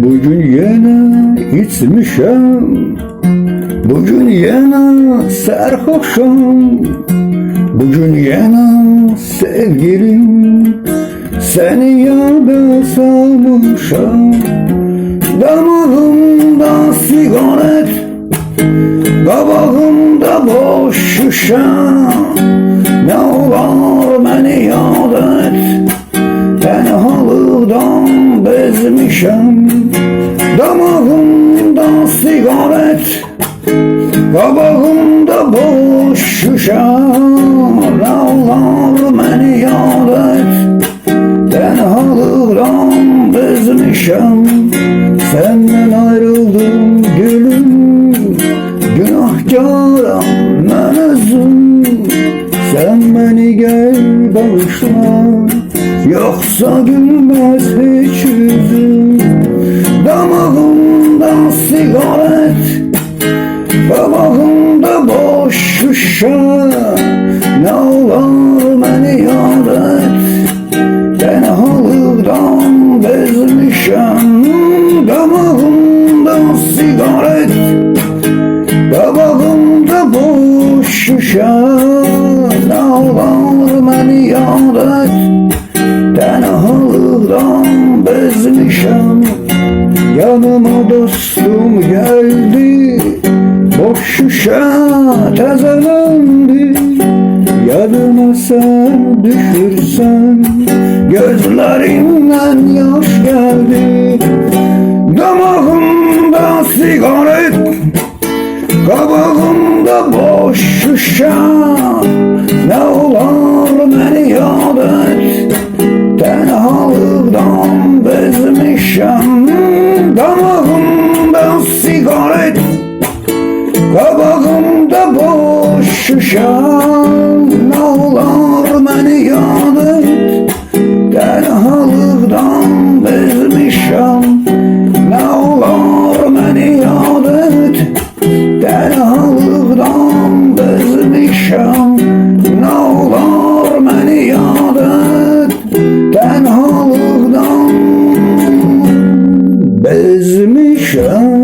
Bugün yine içmişim, bugün yine sarhoşum, bugün yine sevgilim seni yada salmışım. Damağımda sigaret, qabağımda boş şişe. Ne olar məni yad et, tenhalıqdan bezmişəm. Damağımda sigaret, qabağımda boş şişe. Ne olar məni yad et, tenhalıqdan bezmişəm. Senden ayrıldım gülüm, günahkaram mən özüm. Sen beni gel bağışla, yoksa gülmez hiç yüzüm. Damağımda sigaret, qabağımda boş şişe. Ne olar beni yad et, tenhalıqdan bezmişəm. Damağımda sigaret, qabağımda boş şişe. Ne olar məni yad et, tenhalıqdan bezmişəm. Yanıma dostum geldi, boş şişe təzələndi. Yadıma sen düşürsen, gözlerimden yaş geldi. Damağımda sigaret, qabağımda boş şişe. Ne olar məni yad et, tenhalıqdan bezmişəm. Damağımda sigaret, qabağımda boş şişe. Ne olar məni yad et, tenhalıqdan bezmişəm. Ne olar məni yad et, tenhalıqdan bezmişəm. Ne olar məni yad et, tenhalıqdan bezmişəm.